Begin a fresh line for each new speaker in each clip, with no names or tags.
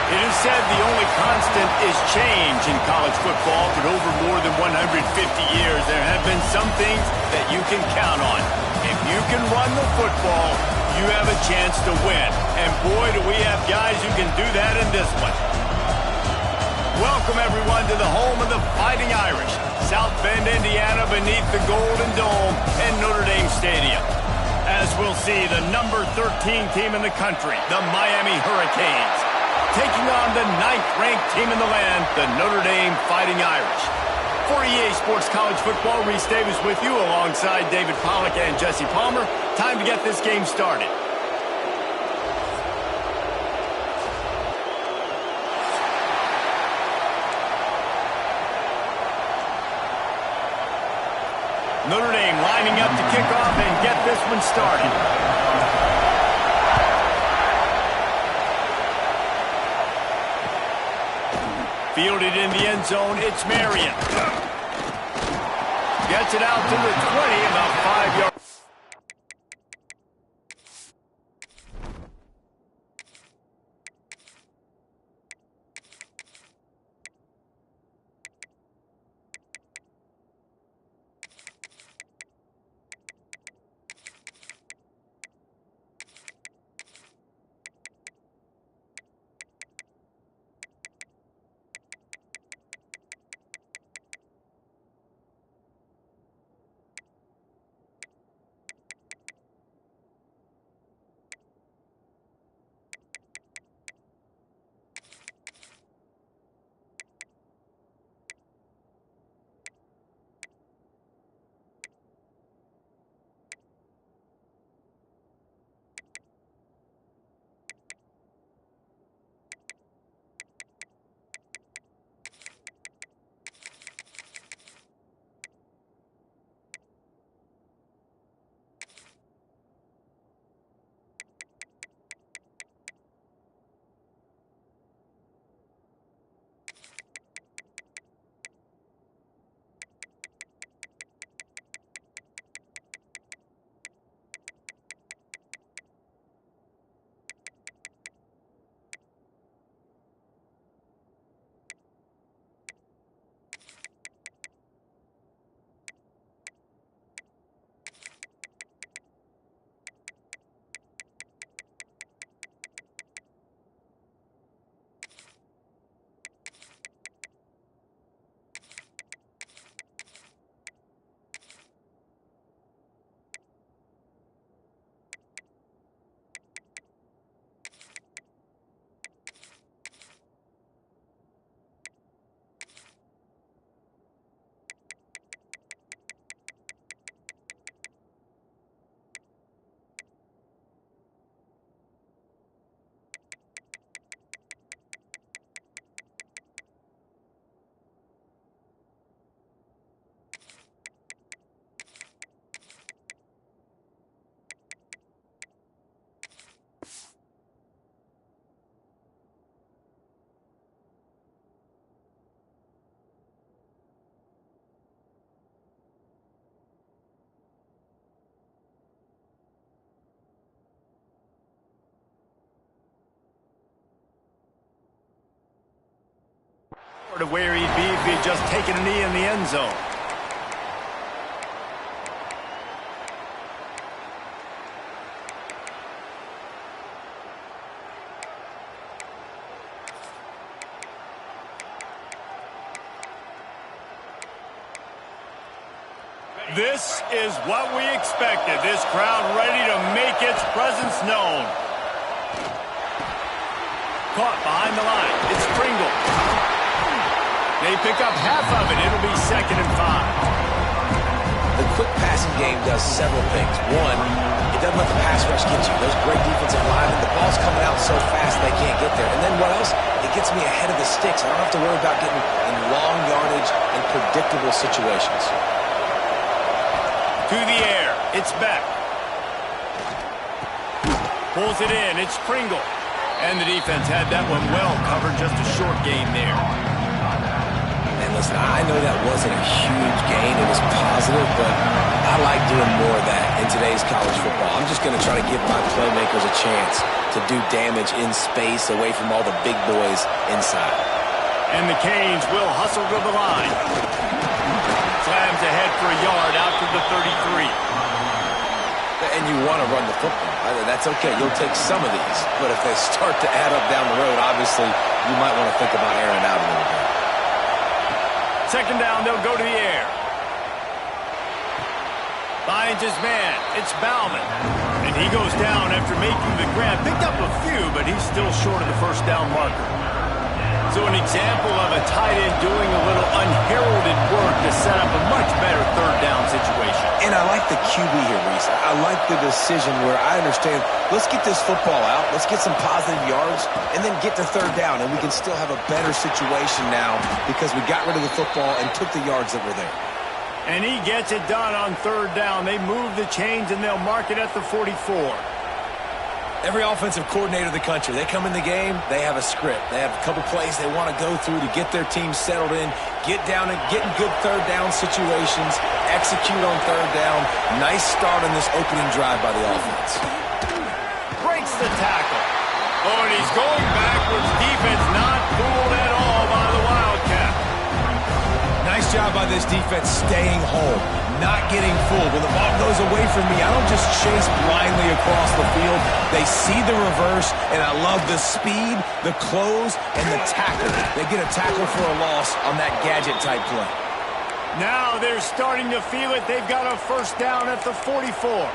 It is said the only constant is change in college football, but over more than 150 years, there have been some things that you can count on. If you can run the football, you have a chance to win. And boy, do we have guys who can do that in this one. Welcome, everyone, to the home of the Fighting Irish, South Bend, Indiana, beneath the Golden Dome and Notre Dame Stadium. As we'll see, the number 13 team in the country, the Miami Hurricanes, taking on the 9th-ranked team in the land, the Notre Dame Fighting Irish. For EA Sports College Football, Reese Davis with you alongside David Pollack and Jesse Palmer. Time to get this game started. Notre Dame lining up to kick off and get this one started. Fielded in the end zone, it's Marion. Gets it out to the 20, about 5 yards. To where he'd be if he'd just taken a knee in the end zone. This is what we expected. This crowd ready to make its presence known. Caught behind the line. It's Pringle. They pick up half of it. It'll be 2nd and 5.
The quick passing game does several things. One, it doesn't let the pass rush get you. There's great defensive linemen. The ball's coming out so fast they can't get there. And then what else? It gets me ahead of the sticks. I don't have to worry about getting in long yardage and predictable situations.
To the air. It's Beck. Pulls it in. It's Pringle. And the defense had that one well covered. Just a short gain there.
Listen, I know that wasn't a huge gain. It was positive, but I like doing more of that in today's college football. I'm just going to try to give my playmakers a chance to do damage in space away from all the big boys inside.
And the Canes will hustle to the line. Slams ahead for a yard out to the 33.
And you want to run the football. That's okay. You'll take some of these. But if they start to add up down the road, obviously, you might want to think about airing out a little bit.
Second down, they'll go to the air. Finds his man. It's Bauman. And he goes down after making the grab. Picked up a few, but he's still short of the first down marker. So an example of a tight end doing a little unheralded work to set up a much better third down situation.
And I like the QB here, Reese. I like the decision where I understand, let's get this football out, let's get some positive yards, and then get to third down, and we can still have a better situation now because we got rid of the football and took the yards that were there.
And he gets it done on third down. They move the chains, and they'll mark it at the 44.
Every offensive coordinator in the country, they come in the game, they have a script. They have a couple plays they want to go through to get their team settled in, get down and get in good third down situations, execute on third down. Nice start on this opening drive by the offense.
Breaks the tackle. Oh, and he's going backwards. Defense not fooled at all by the Wildcat.
Nice job by this defense staying home, not getting fooled. When the ball goes away from me, I don't just chase blindly across the field. They see the reverse, and I love the speed, the close, and the tackle. They get a tackle for a loss on that gadget-type play.
Now they're starting to feel it. They've got a first down at the 44.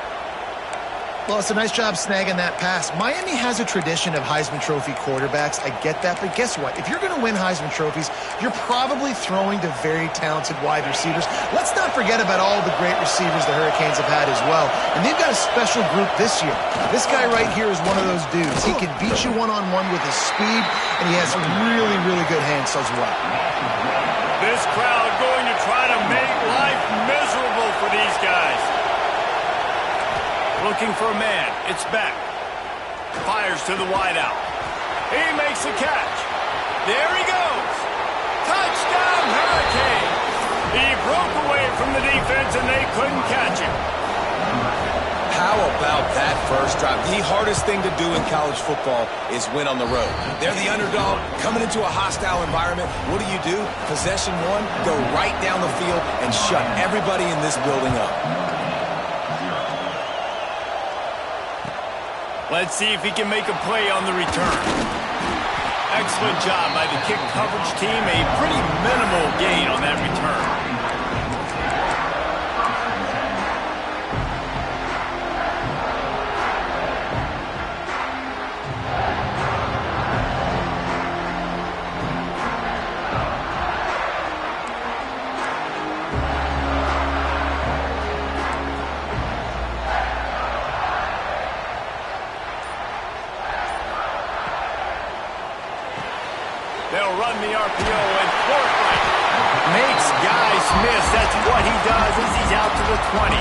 Well, it's a nice job snagging that pass. Miami has a tradition of Heisman Trophy quarterbacks. I get that, but guess what? If you're going to win Heisman Trophies, you're probably throwing to very talented wide receivers. Let's not forget about all the great receivers the Hurricanes have had as well. And they've got a special group this year. This guy right here is one of those dudes. He can beat you one-on-one with his speed, and he has really, really good hands as well.
This crowd going to try to make life miserable for these guys. Looking for a man. It's Beck. Fires to the wideout. He makes the catch. There he goes. Touchdown, Hurricane. He broke away from the defense, and they couldn't catch him.
How about that first drive? The hardest thing to do in college football is win on the road. They're the underdog coming into a hostile environment. What do? Possession one, go right down the field and shut everybody in this building up.
Let's see if he can make a play on the return. Excellent job by the kick coverage team. A pretty minimal gain on that return. They'll run the RPO, and Fortwright makes guys miss. That's what he does as he's out to the 20.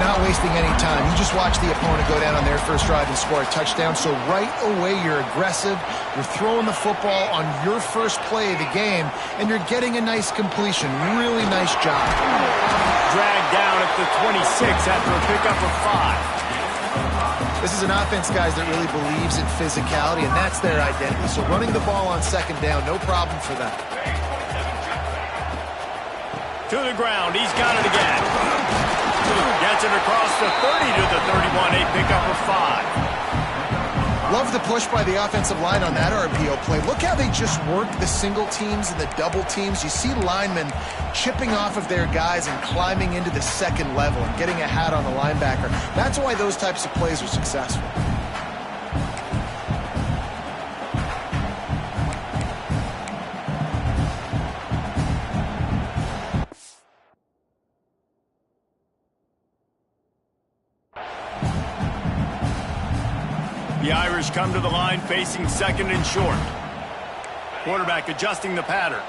Not wasting any time. You just watch the opponent go down on their first drive and score a touchdown. So right away, you're aggressive. You're throwing the football on your first play of the game, and you're getting a nice completion. Really nice job.
Dragged down at the 26 after a pickup of 5.
This is an offense, guys, that really believes in physicality, and that's their identity. So running the ball on second down, no problem for them.
To the ground. He's got it again. Gets it across the 30 to the 31. A pickup of 5.
Love the push by the offensive line on that RPO play. Look how they just work the single teams and the double teams. You see linemen chipping off of their guys and climbing into the second level and getting a hat on the linebacker. That's why those types of plays are successful.
The Irish come to the line facing second and short. Quarterback adjusting the pattern.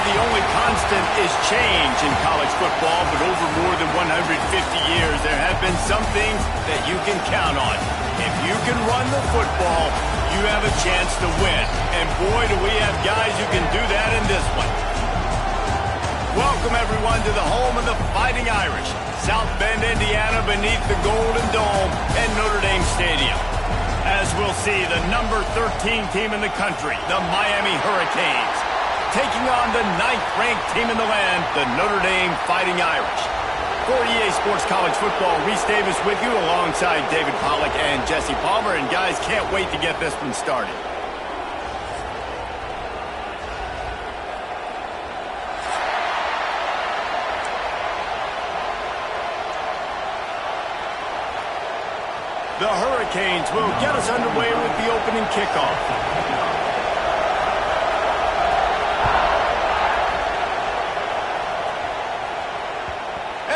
the only constant is change in college football, but over more than 150 years, there have been some things that you can count on. If you can run the football, you have a chance to win. And boy, do we have guys who can do that in this one. Welcome, everyone, to the home of the Fighting Irish, South Bend, Indiana, beneath the Golden Dome and Notre Dame Stadium. As we'll see, the number 13 team in the country, the Miami Hurricanes, taking on the 9th-ranked team in the land, the Notre Dame Fighting Irish. For EA Sports College Football, Reese Davis with you alongside David Pollack and Jesse Palmer. And guys, can't wait to get this one started. The Hurricanes will get us underway with the opening kickoff.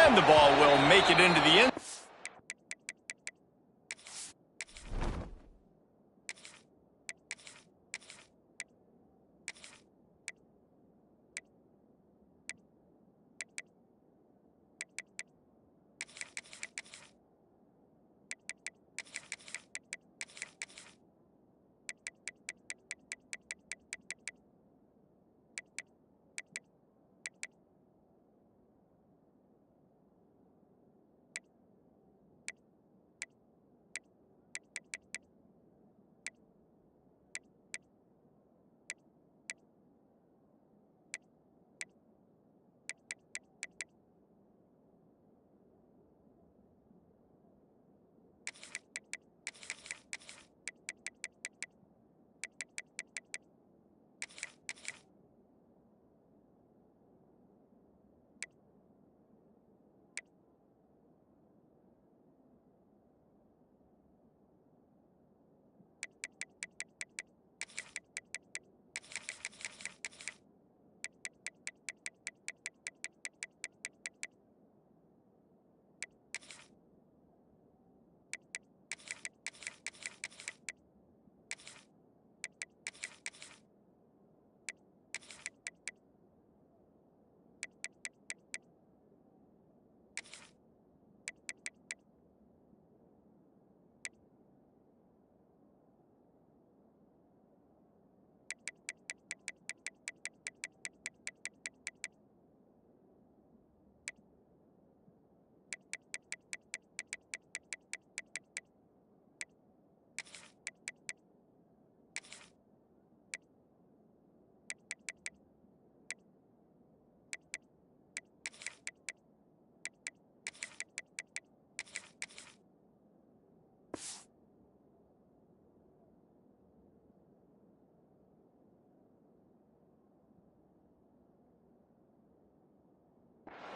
And the ball will make it into the end.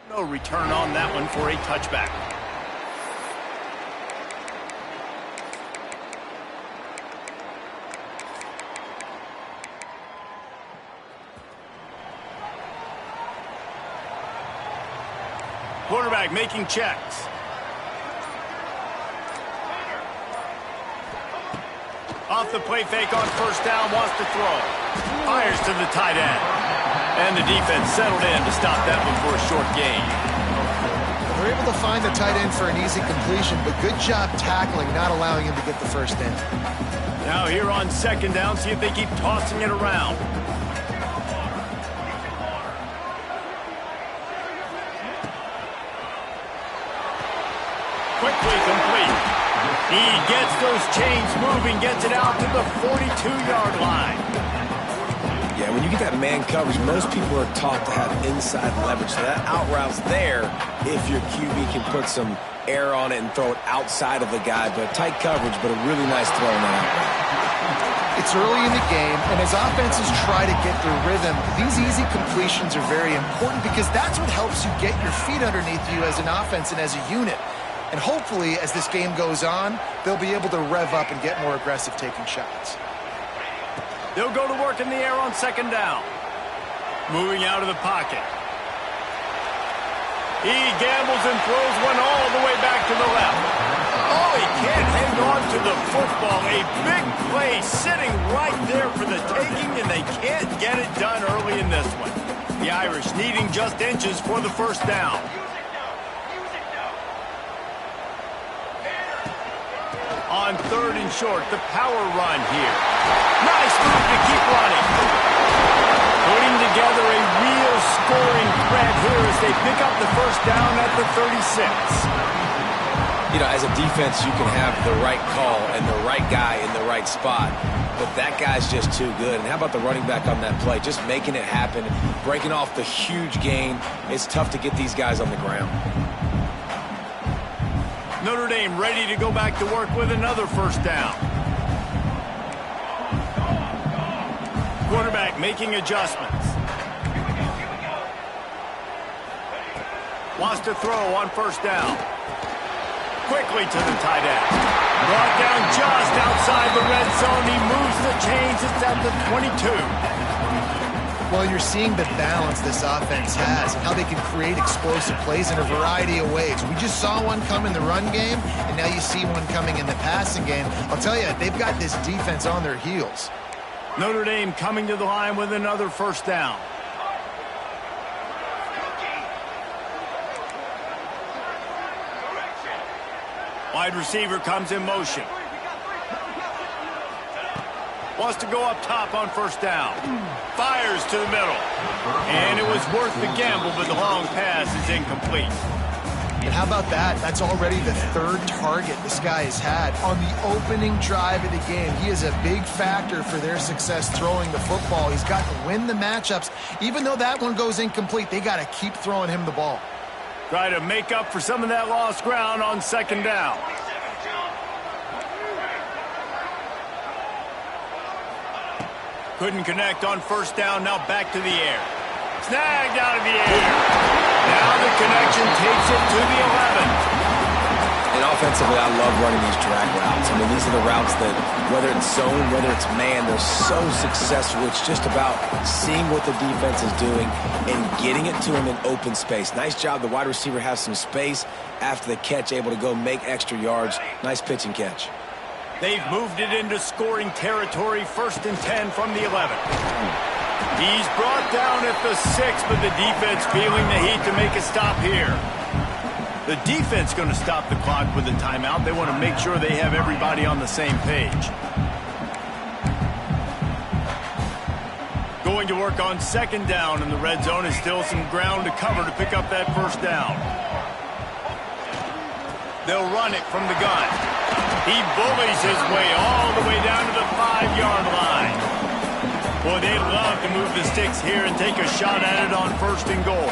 No return on that one for a touchback. Quarterback making checks. Off the play fake on first down, wants to throw. Fires to the tight end. And the defense settled in to stop that one for a short gain.
They're able to find the tight end for an easy completion, but good job tackling, not allowing him to get the first down.
Now here on second down, see if they keep tossing it around. Quickly complete. He gets those chains moving, gets it out to the 42-yard line.
Yeah, when you get that man coverage, most people are taught to have inside leverage. So that out route's there if your QB can put some air on it and throw it outside of the guy. But tight coverage, but a really nice throw in that out route.
It's early in the game, and as offenses try to get their rhythm, these easy completions are very important because that's what helps you get your feet underneath you as an offense and as a unit. And hopefully, as this game goes on, they'll be able to rev up and get more aggressive taking shots.
They'll go to work in the air on second down. Moving out of the pocket. He gambles and throws one all the way back to the left. Oh, he can't hang on to the football. A big play sitting right there for the taking, and they can't get it done early in this one. The Irish needing just inches for the first down. On 3rd and short, the power run here. Nice move to keep running. Putting together a real scoring threat here as they pick up the first down at the 36.
You know, as a defense, you can have the right call and the right guy in the right spot, but that guy's just too good. And how about the running back on that play? Just making it happen, breaking off the huge gain. It's tough to get these guys on the ground.
Notre Dame ready to go back to work with another first down. Quarterback making adjustments. Wants to throw on first down. Quickly to the tight end. Brought down just outside the red zone. He moves the chains. It's at the 22.
Well, you're seeing the balance this offense has and how they can create explosive plays in a variety of ways. We just saw one come in the run game, and now you see one coming in the passing game. I'll tell you, they've got this defense on their heels.
Notre Dame coming to the line with another first down. Wide receiver comes in motion. Wants to go up top on first down. Fires to the middle. And it was worth the gamble, but the long pass is incomplete.
And how about that? That's already the 3rd target this guy has had on the opening drive of the game. He is a big factor for their success throwing the football. He's got to win the matchups. Even though that one goes incomplete, they got to keep throwing him the ball.
Try to make up for some of that lost ground on 2nd down. Couldn't connect on first down. Now back to the air. Snagged out of the air. Now the connection takes it to the 11.
And offensively, I love running these drag routes. I mean, these are the routes that, whether it's zone, whether it's man, they're so successful. It's just about seeing what the defense is doing and getting it to him in open space. Nice job. The wide receiver has some space after the catch, able to go make extra yards. Nice pitch and catch.
They've moved it into scoring territory. 1st and 10 from the 11. He's brought down at the 6, but the defense feeling the heat to make a stop here. The defense going to stop the clock with a timeout. They want to make sure they have everybody on the same page. Going to work on 2nd down, and the red zone is still some ground to cover to pick up that first down. They'll run it from the gun. He bullies his way all the way down to the 5-yard line. Boy, they'd love to move the sticks here and take a shot at it on 1st and goal.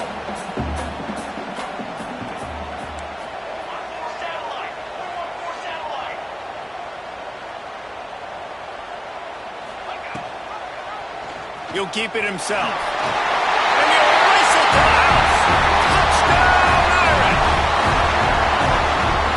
He'll keep it himself. And he'll race it to the house. Touchdown, Irish!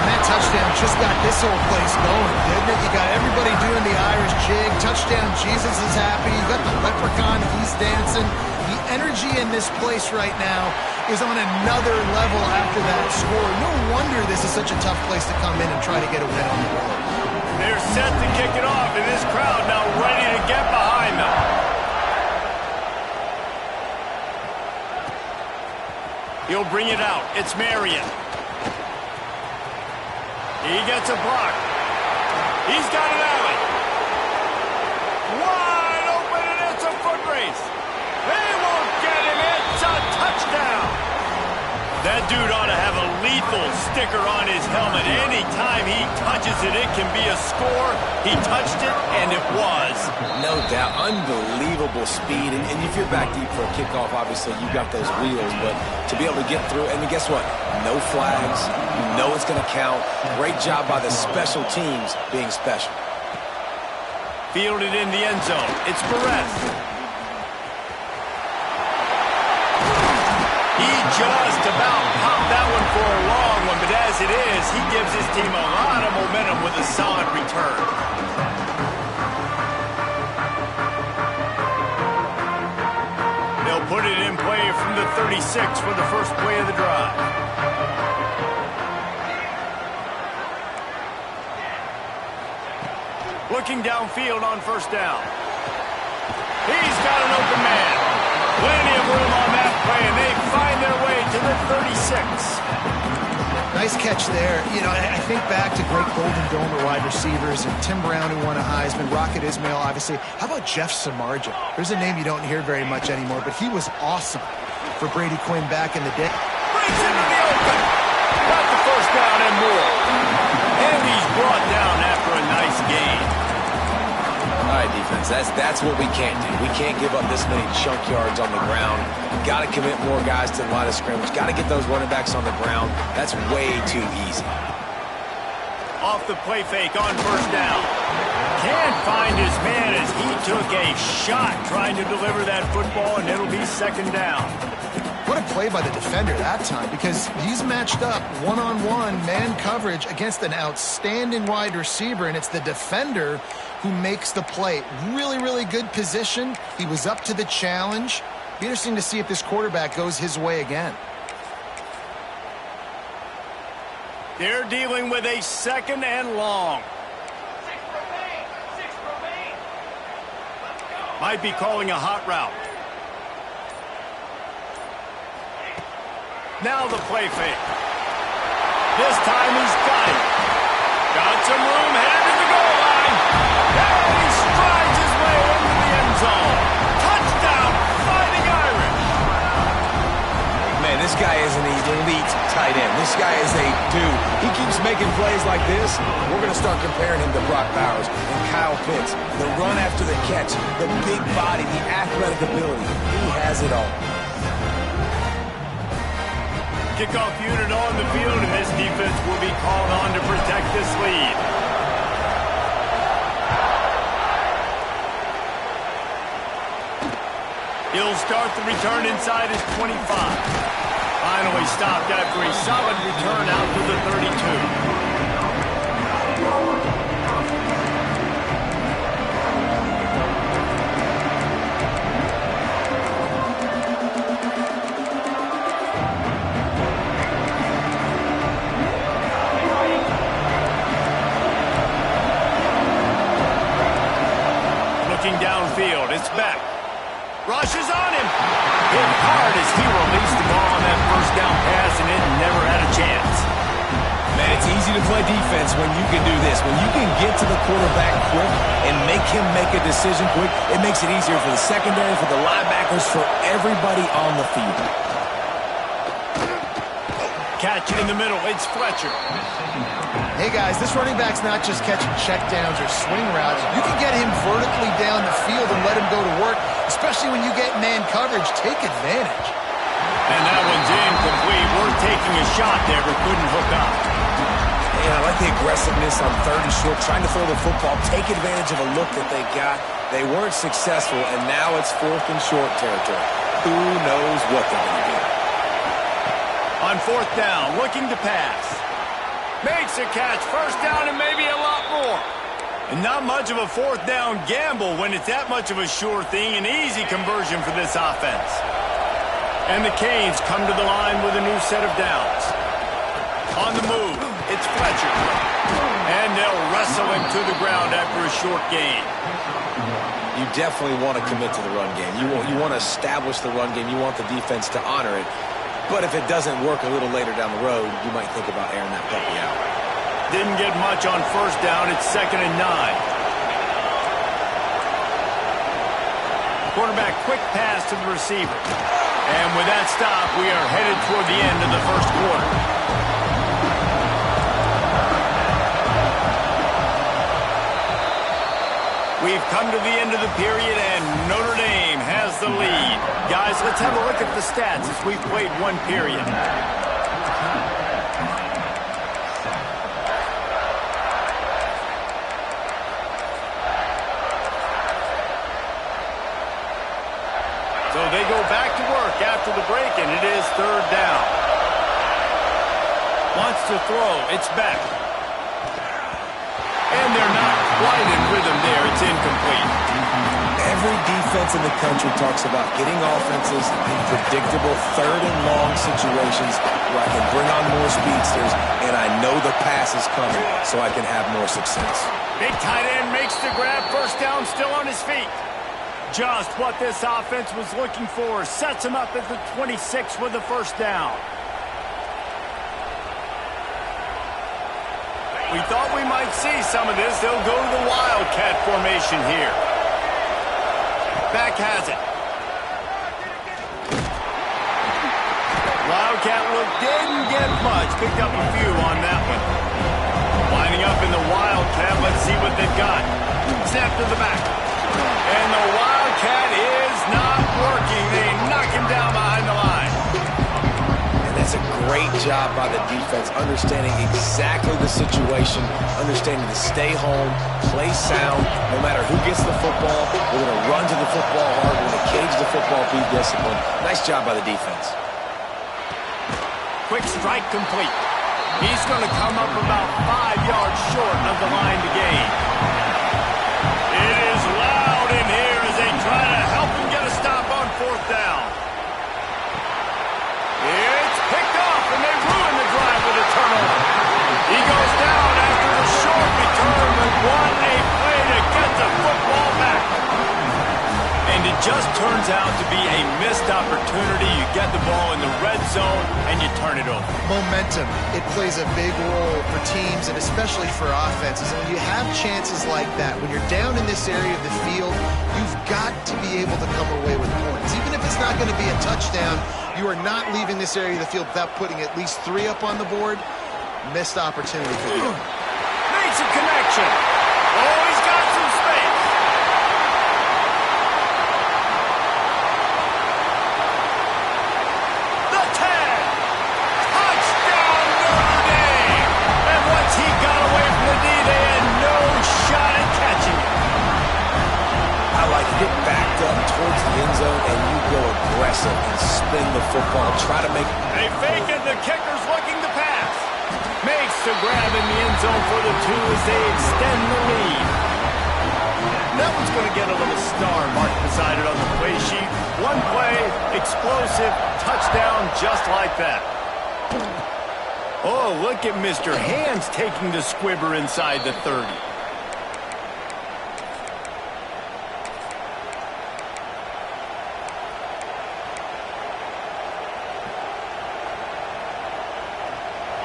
And that touchdown just got this whole place going, didn't it? You got everybody doing the Irish jig. Touchdown, Jesus is happy. You got the leprechaun, he's dancing. The energy in this place right now is on another level after that score. No wonder this is such a tough place to come in and try to get a win on the road.
They're set to kick it off, and this crowd now ready to get behind them. He'll bring it out. It's Marion. He gets a block. He's got an alley. Wide open, and it's a foot race. They won't get him. It's a touchdown. That dude ought to have a lethal sticker on his helmet. Anytime he touches it, it can be a score. He touched it, and it was.
No doubt. Unbelievable speed. And if you're back deep for a kickoff, obviously, you've got those wheels. But to be able to get through, and guess what? No flags. You know it's going to count. Great job by the special teams being special.
Fielded in the end zone. It's Perez. He just about popped that one for a long one, but as it is, he gives his team a lot of momentum with a solid return. They'll put it in play from the 36 for the first play of the drive. Looking downfield on first down. He's got an open man. Plenty of room on that
Nice catch there. You know, I think back to great Golden Dome wide receivers and Tim Brown, who won a Heisman, Rocket Ismail, obviously. How about Jeff Samardzija? There's a name you don't hear very much anymore, but he was awesome for Brady Quinn back in the day.
Breaks into the open. Got the first down and more. And he's brought down after a nice gain.
All right, defense, that's what we can't do. We can't give up this many chunk yards on the ground. Got to commit more guys to the line of scrimmage. Got to get those running backs on the ground. That's way too easy.
Off the play fake on first down. Can't find his man as he took a shot trying to deliver that football, and it'll be second down.
What a play by the defender that time, because he's matched up one-on-one man coverage against an outstanding wide receiver, and it's the defender who makes the play. Really, really good position. He was up to the challenge. Be interesting to see if this quarterback goes his way again.
They're dealing with a second and long. Might be calling a hot route. Now the play fake. This time he's got it. Got some room, headed to the goal line. And he strides his way into the end zone. Touchdown, Fighting Irish.
Man, this guy is an elite tight end. This guy is a dude. He keeps making plays like this. We're going to start comparing him to Brock Bowers and Kyle Pitts. The run after the catch, the big body, the athletic ability. He has it all.
Kickoff unit on the field, and this defense will be called on to protect this lead. He'll start the return inside his 25. Finally stopped after a solid return out to the 32. Downfield, it's Beck. Rushes on him. Hit hard as he released the ball on that first down pass, and it never had a chance.
Man, it's easy to play defense when you can do this. When you can get to the quarterback quick and make him make a decision quick, it makes it easier for the secondary, for the linebackers, for everybody on the field.
Catch it in the middle. It's Fletcher.
Hey, guys, this running back's not just catching checkdowns or swing routes. You can get him vertically down the field and let him go to work, especially when you get man coverage. Take advantage.
And that one's incomplete. We're taking a shot there, but couldn't hook up.
Yeah, I like the aggressiveness on third and short, trying to throw the football, take advantage of a look that they got. They weren't successful, and now it's fourth and short territory. Who knows what they're going to do?
On fourth down, looking to pass. Makes a catch, first down, and maybe a lot more. And not much of a fourth down gamble when it's that much of a sure thing, an easy conversion for this offense. And the Canes come to the line with a new set of downs. On the move, it's Fletcher. And they'll wrestle him to the ground after a short gain.
You definitely want to commit to the run game. You want to establish the run game. You want the defense to honor it. But if it doesn't work a little later down the road, you might think about airing that puppy out.
Didn't get much on first down. It's 2nd and 9. Quarterback quick pass to the receiver. And with that stop, we are headed toward the end of the first quarter. We've come to the end of the period, and Notre Dame has the lead. Guys, let's have a look at the stats as we've played one period. So they go back to work after the break, and it is third down. Wants to throw. It's back. And they're not quite in rhythm there. It's incomplete.
Every defense in the country talks about getting offenses in predictable third and long situations where I can bring on more speedsters and I know the pass is coming so I can have more success.
Big tight end makes the grab. First down, still on his feet. Just what this offense was looking for. Sets him up at the 26 with the first down. We thought we might see some of this. They'll go to the Wildcat formation here. Back has it. Wildcat look didn't get much. Picked up a few on that one. Lining up in the Wildcat. Let's see what they've got. Snap to the back. And the Wildcat is not working. They knock him down behind the line.
That's a great job by the defense, understanding exactly the situation, understanding to stay home, play sound. No matter who gets the football, we're going to run to the football hard. We're going to cage the football, be disciplined. Nice job by the defense.
Quick strike complete. He's going to come up about 5 yards short of the line to gain. It is loud in here as they try to help him get a stop on 4th down. It's picked off, and they ruin the drive with a turnover. He goes down after the short return, but what a play to get the football back. And it just turns out to be a missed opportunity. You get the ball in the red zone, and you turn it over.
Momentum. It plays a big role for teams and especially for offenses. And when you have chances like that, when you're down in this area of the field, you've got to be able to come away with points. Even if it's not going to be a touchdown, you are not leaving this area of the field without putting at least 3 up on the board. Missed opportunity for you.
Makes a connection. Oh, he's got some space. The 10. Touchdown, Notre Dame. And once he got away from the D, they had no shot at catching it.
I like it. Get backed up towards the end zone, and you go aggressive and spin the football. Try to make...
They fake it. The kicker's looking to pass. Makes the grab in the end zone for the 2 as they extend the lead. That one's going to get a little star marked beside it on the play sheet. One play, explosive, touchdown just like that. Oh, look at Mr. Hands taking the squibber inside the 30.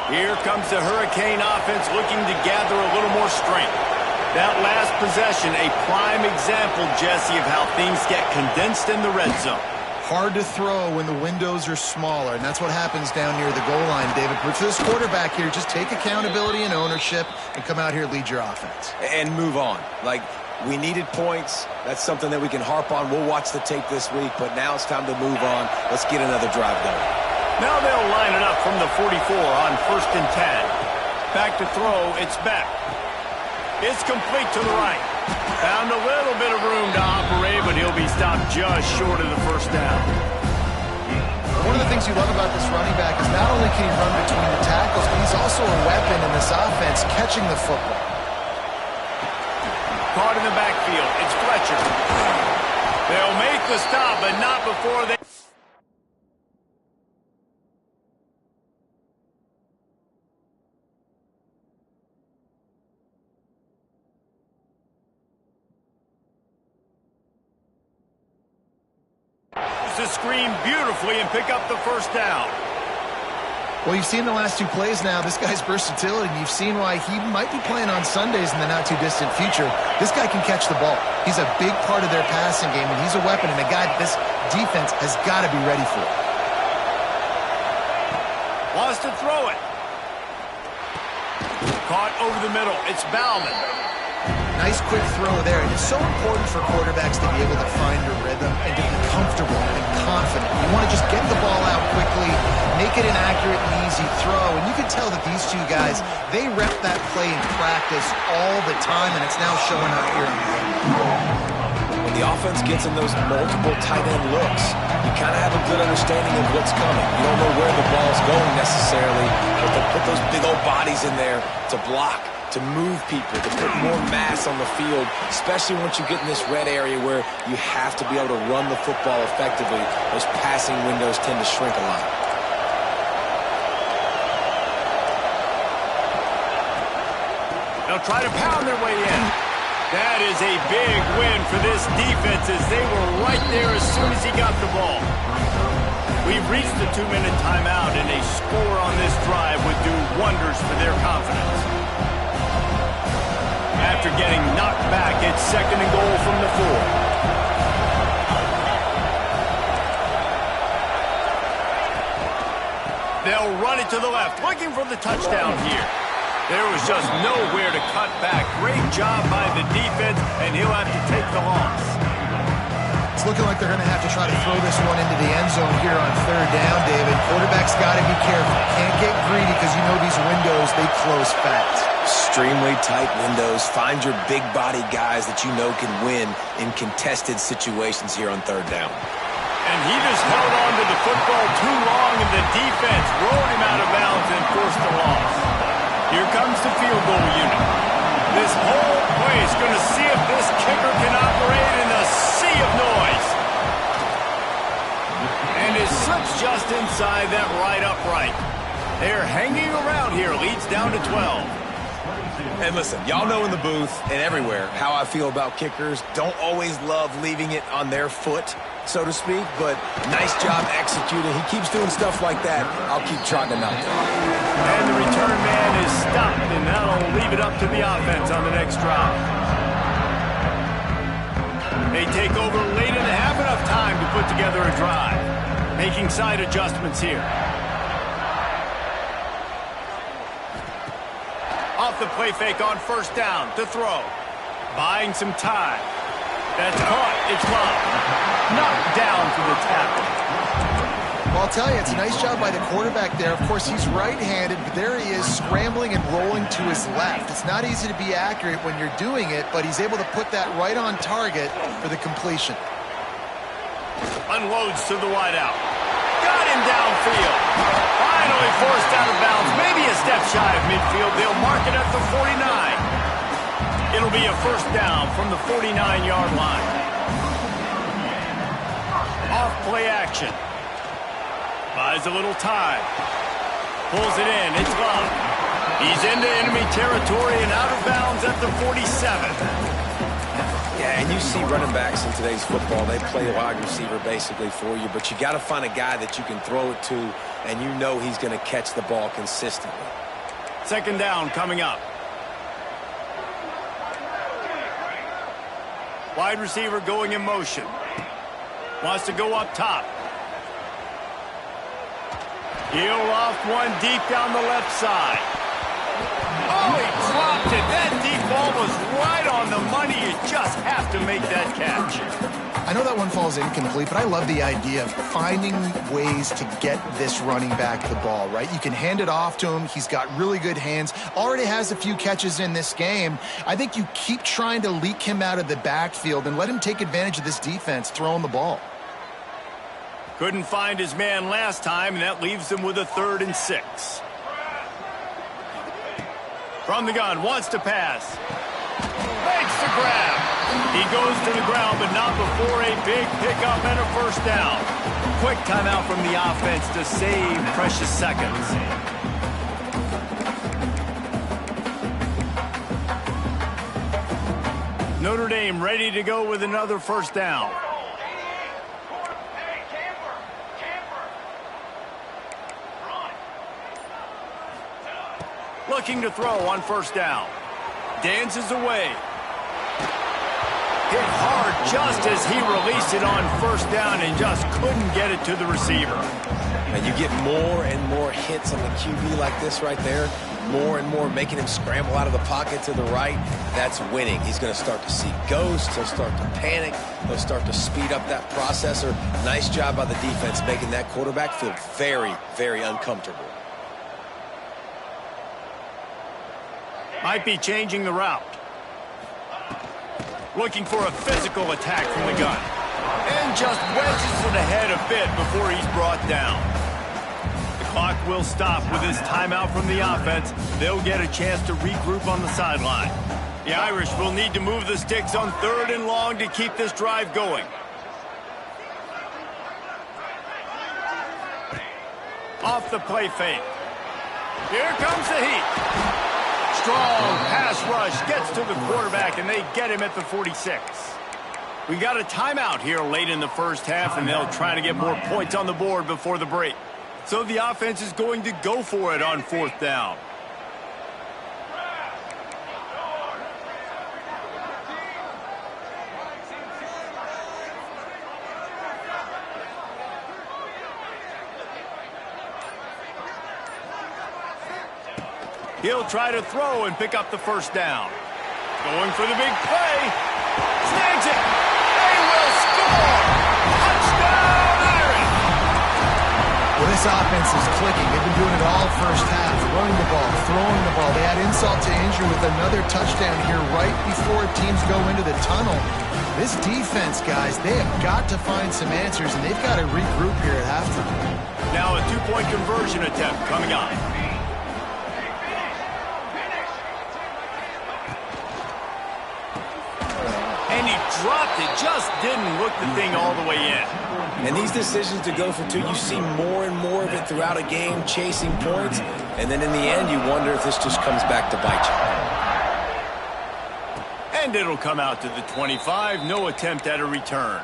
Here comes the Hurricane offense looking to gather a little more strength. That last possession, a prime example, Jesse, of how things get condensed in the red zone.
Hard to throw when the windows are smaller, and that's what happens down near the goal line, David. But for this quarterback here, just take accountability and ownership and come out here and lead your offense.
And move on. Like, we needed points. That's something that we can harp on. We'll watch the tape this week, but now it's time to move on. Let's get another drive going.
Now they'll line it up from the 44 on 1st and 10. Back to throw, it's Beck. It's complete to the right. Found a little bit of room to operate, but he'll be stopped just short of the 1st down.
One of the things you love about this running back is not only can he run between the tackles, but he's also a weapon in this offense, catching the football.
Caught in the backfield, it's Fletcher. They'll make the stop, but not before they... to screen beautifully and pick up the 1st down.
Well, you've seen the last 2 plays now. This guy's versatility. You've seen why he might be playing on Sundays in the not-too-distant future. This guy can catch the ball. He's a big part of their passing game, and he's a weapon and a guy that this defense has got to be ready for.
Wants to throw it. Caught over the middle. It's Bauman.
Nice quick throw there. And it's so important for quarterbacks to be able to find a rhythm and to be comfortable and confident. You want to just get the ball out quickly, make it an accurate and easy throw. And you can tell that these 2 guys, they rep that play in practice all the time, and it's now showing up here in the game.
When the offense gets in those multiple tight end looks, you kind of have a good understanding of what's coming. You don't know where the ball's going necessarily, but they'll put those big old bodies in there to block, to move people, to put more mass on the field, especially once you get in this red area where you have to be able to run the football effectively. Those passing windows tend to shrink a lot.
They'll try to pound their way in. That is a big win for this defense as they were right there as soon as he got the ball. We've reached the 2-minute timeout, and a score on this drive would do wonders for their confidence. after getting knocked back. It's 2nd and goal from the 4. They'll run it to the left, looking for the touchdown here. There was just nowhere to cut back. Great job by the defense, and he'll have to take the loss.
It's looking like they're going to have to try to throw this one into the end zone here on 3rd down, David. Quarterback's got to be careful. Can't get greedy because you know these windows, they close fast.
Extremely tight windows. Find your big body guys that you know can win in contested situations here on 3rd down.
And he just held on to the football too long, and the defense rolled him out of bounds and forced the loss. Here comes the field goal unit. This whole place going to see if this kicker can operate in a sea of noise. And it slips just inside that right upright. They're hanging around here. Leads down to 12.
And listen, y'all know in the booth and everywhere how I feel about kickers. Don't always love leaving it on their foot, so to speak, but nice job executing. He keeps doing stuff like that. I'll keep trotting him out there.
And the return man is stopped, and that'll leave it up to the offense on the next drive. They take over late and have enough time to put together a drive. Making side adjustments here. Off the play fake on 1st down to throw. Buying some time. That's caught. It's locked. Knocked down for the tackle.
Well, I'll tell you, it's a nice job by the quarterback there. Of course, he's right-handed, but there he is scrambling and rolling to his left. It's not easy to be accurate when you're doing it, but he's able to put that right on target for the completion.
Unloads to the wideout. Got him downfield. Finally forced out of bounds. Maybe a step shy of midfield. They'll mark it at the 49. It'll be a 1st down from the 49-yard line. Off play action. Buys a little time. Pulls it in. It's locked. He's into enemy territory and out of bounds at the 47.
Yeah, and you see running backs in today's football, they play a wide receiver basically for you, but you got to find a guy that you can throw it to, and you know he's going to catch the ball consistently.
2nd down coming up. Wide receiver going in motion. Wants to go up top. He'll loft one deep down the left side. Oh, he dropped it. That deep ball was right on the money. You just have to make that catch.
I know that one falls incomplete, but I love the idea of finding ways to get this running back the ball, right? You can hand it off to him. He's got really good hands. Already has a few catches in this game. I think you keep trying to leak him out of the backfield and let him take advantage of this defense throwing the ball.
Couldn't find his man last time, and that leaves him with a 3rd and 6. From the gun, wants to pass. Makes the grab. He goes to the ground, but not before a big pickup and a 1st down. Quick timeout from the offense to save precious seconds. Notre Dame ready to go with another 1st down. Looking to throw on 1st down. Dances away. Hit hard just as he released it on 1st down and just couldn't get it to the receiver.
And you get more and more hits on the QB like this right there. More and more making him scramble out of the pocket to the right. That's winning. He's going to start to see ghosts. He'll start to panic. He'll start to speed up that processor. Nice job by the defense making that quarterback feel very, very uncomfortable.
Might be changing the route. Looking for a physical attack from the gun. And just wedges it ahead a bit before he's brought down. The clock will stop with this timeout from the offense. They'll get a chance to regroup on the sideline. The Irish will need to move the sticks on 3rd and long to keep this drive going. Off the play fake. Here comes the heat. Strong pass rush gets to the quarterback, and they get him at the 46. We got a timeout here late in the 1st half, and they'll try to get more points on the board before the break. So the offense is going to go for it on 4th down. He'll try to throw and pick up the first down. Going for the big play. Snags it. They will score. Touchdown, Irish.
Well, this offense is clicking. They've been doing it all first half. Running the ball, throwing the ball. They add insult to injury with another touchdown here right before teams go into the tunnel. This defense, guys, they have got to find some answers, and they've got to regroup here at halftime.
Now a two-point conversion attempt coming on. And he dropped it, just didn't look the thing all the way in.
And these decisions to go for two, you see more and more of it throughout a game, chasing points, and then in the end, you wonder if this just comes back to bite you.
And it'll come out to the 25, no attempt at a return.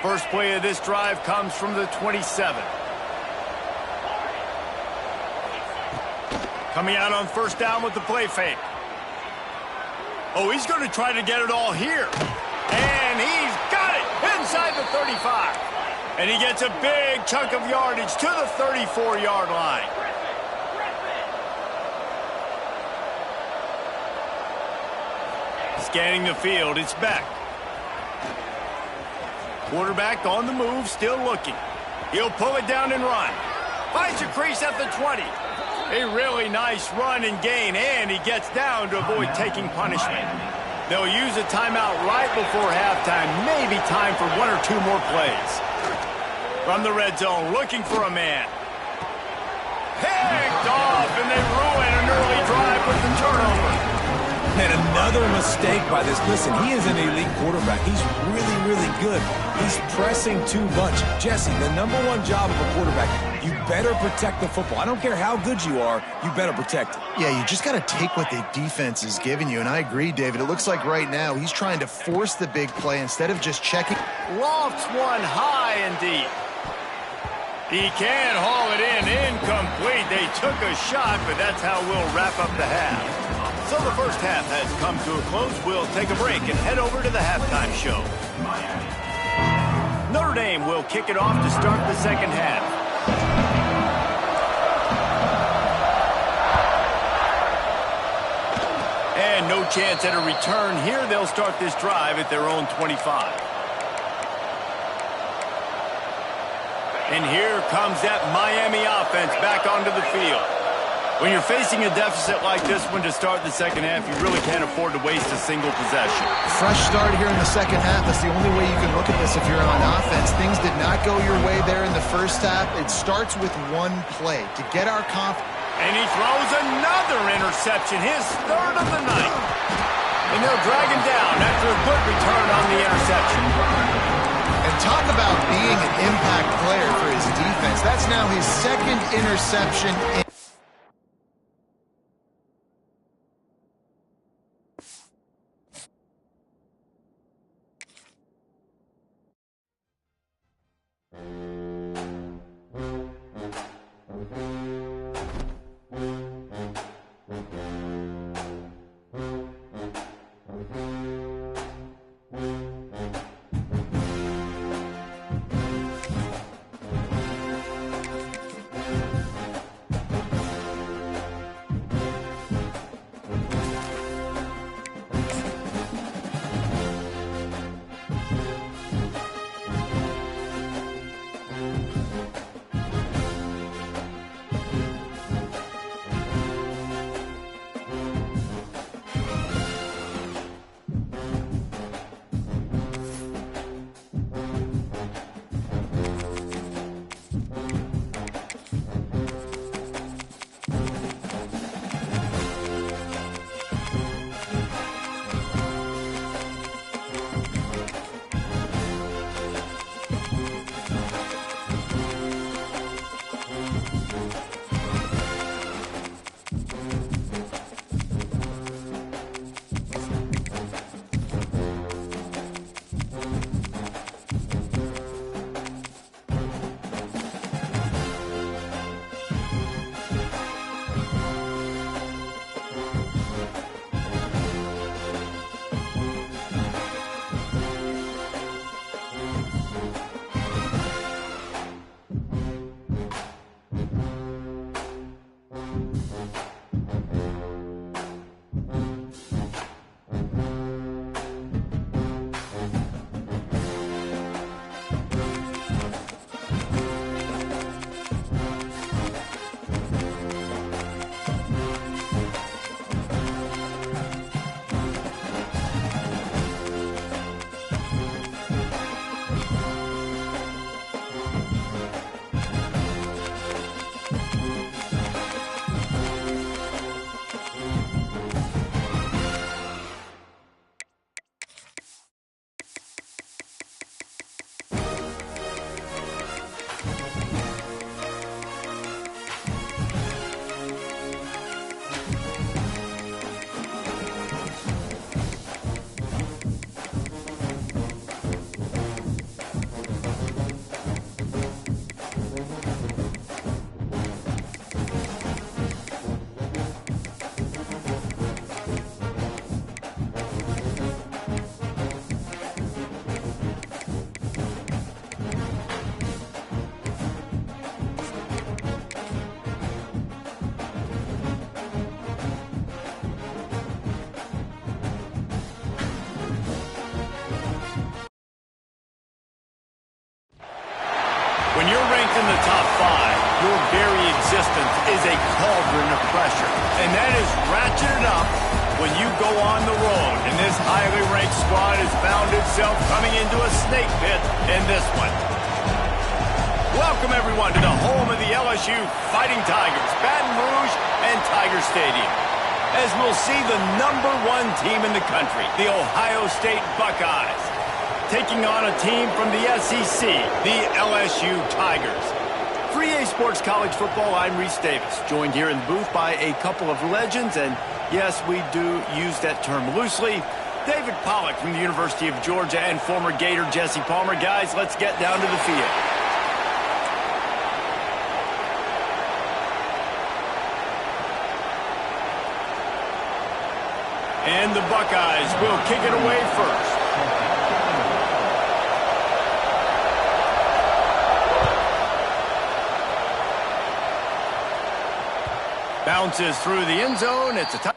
First play of this drive comes from the 27. Coming out on first down with the play fake. Oh, he's going to try to get it all here. And he's got it inside the 35. And he gets a big chunk of yardage to the 34-yard line. Scanning the field, it's Beck. Quarterback on the move, still looking. He'll pull it down and run. Finds a crease at the 20. A really nice run and gain, and he gets down to avoid taking punishment. They'll use a timeout right before halftime, maybe time for one or two more plays. From the red zone, looking for a man. Picked off, and they ruin an early drive with the turnover.
And another mistake by this. Listen, he is an elite quarterback. He's really, really good. He's pressing too much. Jesse, the #1 job of a quarterback, you better protect the football. I don't care how good you are, you better protect it.
Yeah, you just got to take what the defense is giving you, and I agree, David. It looks like right now he's trying to force the big play instead of just checking.
Lofts one high and deep. He can haul it in, incomplete. They took a shot, but that's how we'll wrap up the half. So the first half has come to a close. We'll take a break and head over to the halftime show. Notre Dame will kick it off to start the second half. And no chance at a return here. They'll start this drive at their own 25. And here comes that Miami offense back onto the field. When you're facing a deficit like this one to start the second half, you really can't afford to waste a single possession.
Fresh start here in the second half. That's the only way you can look at this if you're on offense. Things did not go your way there in the first half. It starts with one play to get our confidence.
And he throws another interception, his third of the night. And they'll drag him down after a good return on the interception.
And talk about being an impact player for his defense. That's now his second interception in
in the top five, your very existence is a cauldron of pressure. And that is ratcheted up when you go on the road. And this highly ranked squad has found itself coming into a snake pit in this one. Welcome, everyone, to the home of the LSU Fighting Tigers, Baton Rouge and Tiger Stadium. As we'll see the #1 team in the country, the Ohio State Buckeyes, taking on a team from the SEC, the LSU Tigers. For EA Sports College Football, I'm Reese Davis, joined here in the booth by a couple of legends, and yes, we do use that term loosely. David Pollack from the University of Georgia and former Gator Jesse Palmer. Guys, let's get down to the field. And the Buckeyes will kick it away first. Bounces through the end zone. It's a touchdown.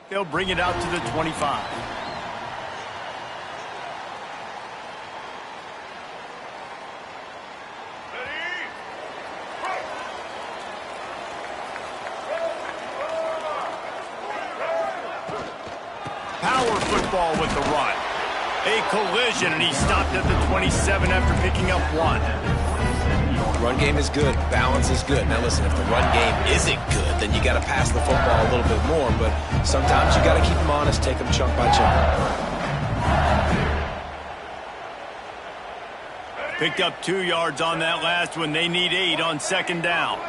They'll bring it out to the 25. Power football with the run. A collision, and he stopped at the 27 after picking up 1.
Run game is good. Balance is good. Now listen, if the run game isn't good, then you got to pass the football a little bit more. But sometimes you got to keep them honest, take them chunk by chunk.
Picked up 2 yards on that last one. They need 8 on 2nd down.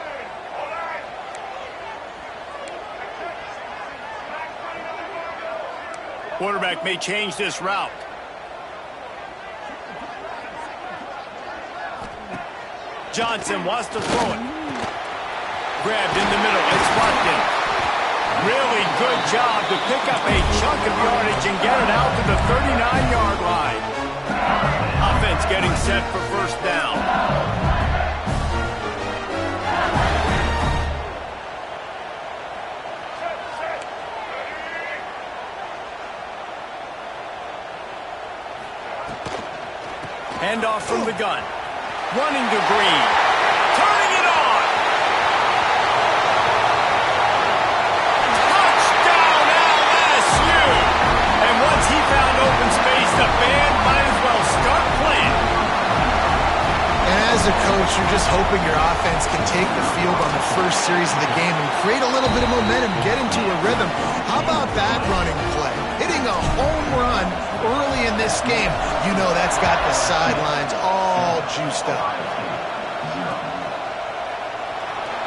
Quarterback may change this route. Johnson wants to throw it. Grabbed in the middle. It's Watkin. Really good job to pick up a chunk of yardage and get it out to the 39-yard line. Offense getting set for 1st down. Handoff from the gun. Running to Green. Turning it on. Touchdown LSU. And once he found open space, the band might as well start playing.
And as a coach, you're just hoping your offense can take the field on the first series of the game and create a little bit of momentum, get into a rhythm. How about that running play? Hitting a home run early in this game. You know that's got the sidelines all juiced up.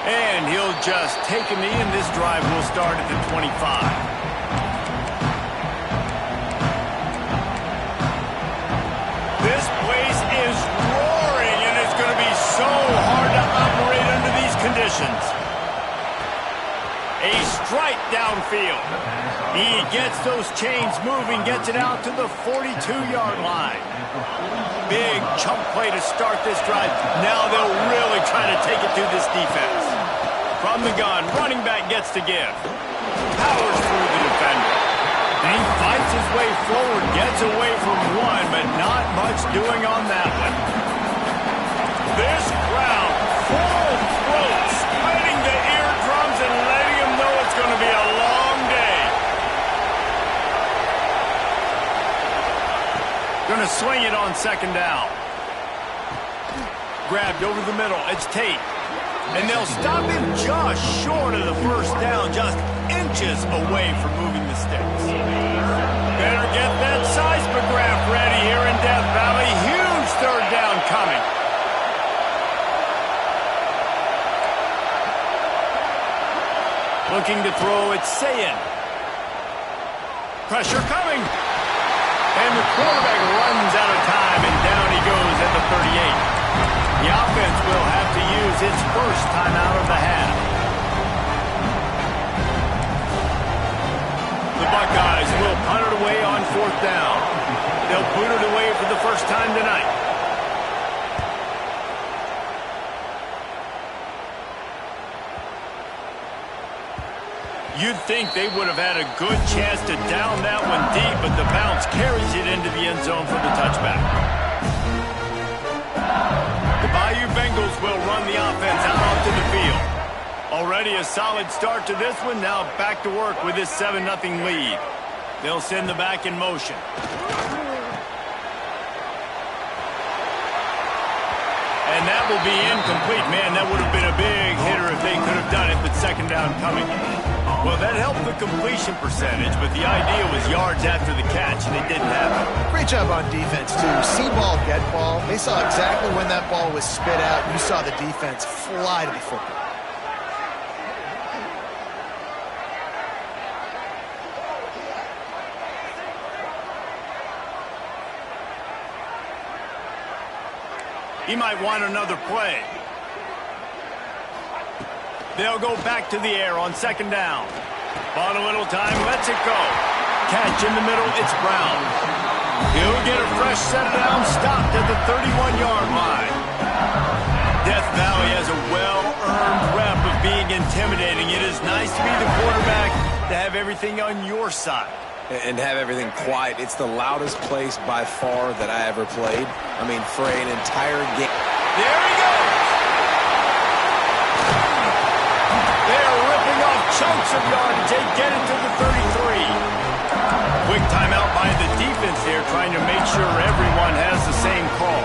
And he'll just take a knee, and this drive will start at the 25. This place is roaring, and it's going to be so hard to operate under these conditions. A strike downfield. He gets those chains moving, gets it out to the 42-yard line. Big chunk play to start this drive. Now they'll really try to take it to this defense. From the gun, running back gets to give. Powers through the defender. And he fights his way forward, gets away from one, but not much doing on that one. This crowd, full throat, splitting the eardrums and letting him know it's going to be a long day. Going to swing it on 2nd down. Grabbed over the middle. It's Tate. And they'll stop him just short of the 1st down, just inches away from moving the sticks. Better get that seismograph ready here in Death Valley. Huge 3rd down coming. Looking to throw, it's Sayin. Pressure coming. And the quarterback runs out of time, and down he goes at the 38. The offense will have to use its 1st timeout of the half. The Buckeyes will punt it away on 4th down. They'll boot it away for the 1st time tonight. You'd think they would have had a good chance to down that one deep, but the bounce carries it into the end zone for the touchback. The Bayou Bengals will run the offense out onto the field. Already a solid start to this one. Now back to work with this 7-0 lead. They'll send the back in motion. And that will be incomplete. Man, that would have been a big hitter if they could have done it, but 2nd down coming. Well, that helped the completion percentage, but the idea was yards after the catch, and it didn't happen.
Great job on defense, too. See ball, get ball. They saw exactly when that ball was spit out. You saw the defense fly to the football.
He might want another play. They'll go back to the air on 2nd down. Bought a little time, lets it go. Catch in the middle, it's Brown. He'll get a fresh set down, stopped at the 31-yard line. Death Valley has a well-earned rep of being intimidating. It is nice to be the quarterback to have everything on your side.
And have everything quiet. It's the loudest place by far that I ever played. I mean, for an entire game.
There he goes. They're ripping off chunks of yardage. They get it to the 33. Quick timeout by the defense there, trying to make sure everyone has the same call.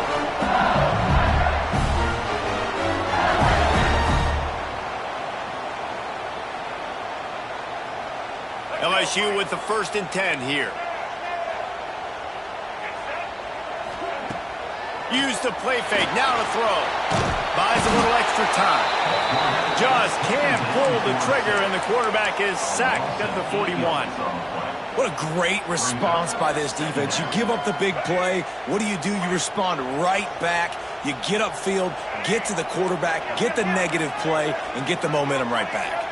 LSU with the 1st and 10 here. Use the play fake, now to throw. Buys a little extra time. Just can't pull the trigger, and the quarterback is sacked at the 41.
What a great response by this defense. You give up the big play. What do? You respond right back. You get upfield, get to the quarterback, get the negative play, and get the momentum right back.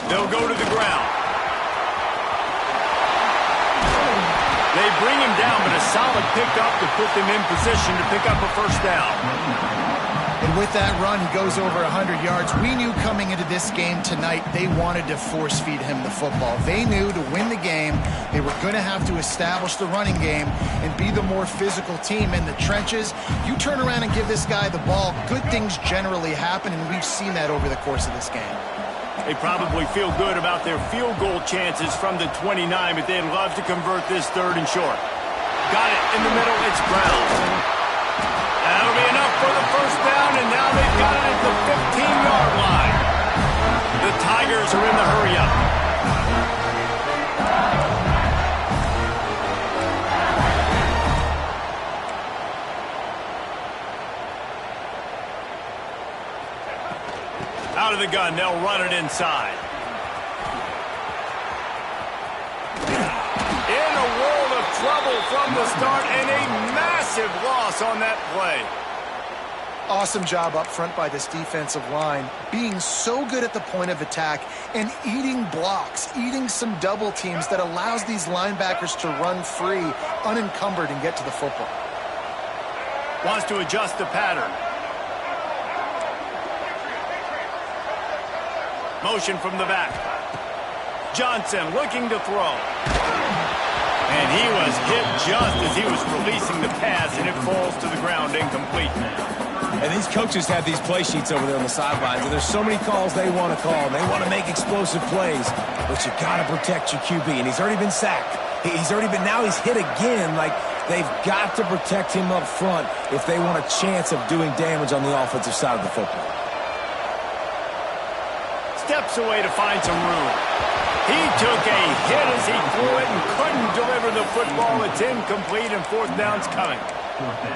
They'll go to the ground. They bring him down, but a solid pickup to put them in position to pick up a 1st down.
And with that run, he goes over 100 yards. We knew coming into this game tonight, they wanted to force feed him the football. They knew to win the game, they were going to have to establish the running game and be the more physical team in the trenches. You turn around and give this guy the ball, good things generally happen, and we've seen that over the course of this game.
They probably feel good about their field goal chances from the 29, but they'd love to convert this 3rd and short. Got it in the middle. It's Brown. That'll be enough for the 1st down, and now they've got it at the 15-yard line. The Tigers are in the hurry-up. Out of the gun, they'll run it inside. In a world of trouble from the start, and a massive loss on that play.
Awesome job up front by this defensive line, being so good at the point of attack and eating blocks, eating some double teams that allows these linebackers to run free, unencumbered, and get to the football.
Wants to adjust the pattern. Motion from the back. Johnson looking to throw. And he was hit just as he was releasing the pass, and it falls to the ground incomplete.
And these coaches have these play sheets over there on the sidelines, and there's so many calls they want to call, and they want to make explosive plays, but you got to protect your QB, and he's already been sacked. Now he's hit again. Like, they've got to protect him up front if they want a chance of doing damage on the offensive side of the football.
Steps away to find some room. He took a hit as he threw it and couldn't deliver the football. It's incomplete, and 4th down's coming.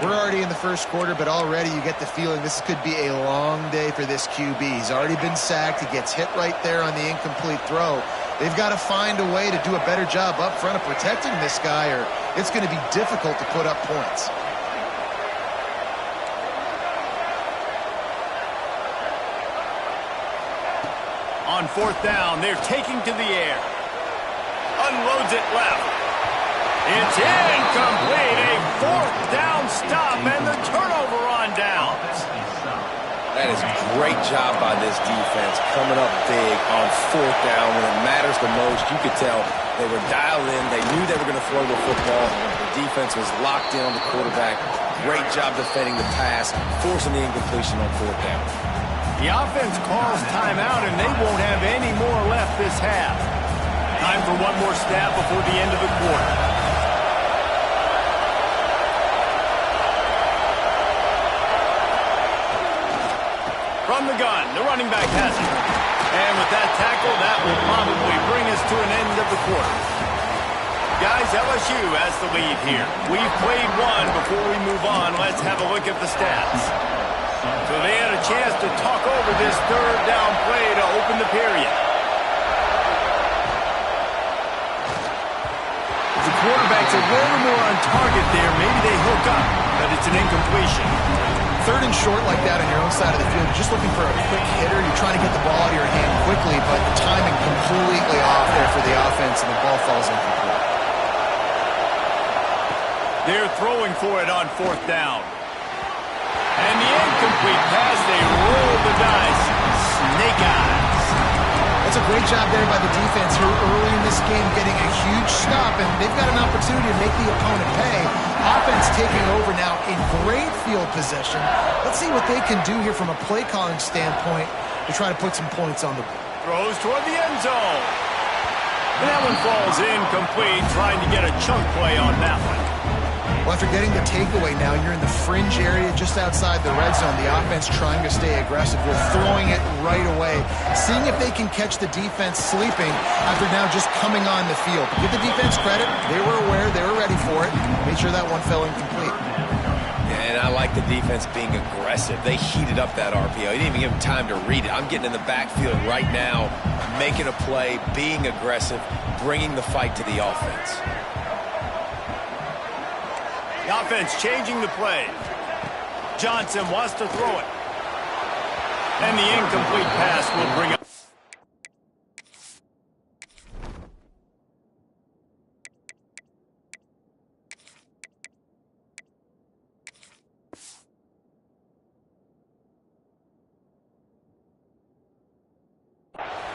We're already in the 1st quarter, but already you get the feeling this could be a long day for this QB. He's already been sacked. He gets hit right there on the incomplete throw. They've got to find a way to do a better job up front of protecting this guy, or it's going to be difficult to put up points.
On 4th down, they're taking to the air. Unloads it left. It's incomplete. A 4th down stop, and the turnover on downs.
That is a great job by this defense, coming up big on 4th down when it matters the most. You could tell they were dialed in. They knew they were going to throw the football. The defense was locked in on the quarterback. Great job defending the pass, forcing the incompletion on 4th down.
The offense calls timeout, and they won't have any more left this half. Time for one more stab before the end of the quarter. From the gun, the running back has it. And with that tackle, that will probably bring us to an end of the quarter. Guys, LSU has the lead here. We've played one. Before we move on, let's have a look at the stats. So they had a chance to talk over this 3rd down play to open the period. The quarterback's a little more on target there. Maybe they hook up, but it's an incompletion.
3rd and short like that on your own side of the field, you're just looking for a quick hitter. You're trying to get the ball out of your hand quickly, but the timing completely off there for the offense, and the ball falls incomplete.
They're throwing for it on 4th down. And the incomplete pass, they roll the dice. Snake eyes.
That's a great job there by the defense here early in this game, getting a huge stop, and they've got an opportunity to make the opponent pay. Offense taking over now in great field possession. Let's see what they can do here from a play calling standpoint to try to put some points on the board.
Throws toward the end zone. And that one falls incomplete, trying to get a chunk play on that one.
Well, after getting the takeaway now, you're in the fringe area just outside the red zone. The offense trying to stay aggressive. They're throwing it right away, seeing if they can catch the defense sleeping after now just coming on the field. Give the defense credit. They were aware. They were ready for it. Made sure that one fell incomplete.
And I like the defense being aggressive. They heated up that RPO. He didn't even give him time to read it. I'm getting in the backfield right now, making a play, being aggressive, bringing the fight to the offense.
The offense changing the play. Johnson wants to throw it. And the incomplete pass will bring up.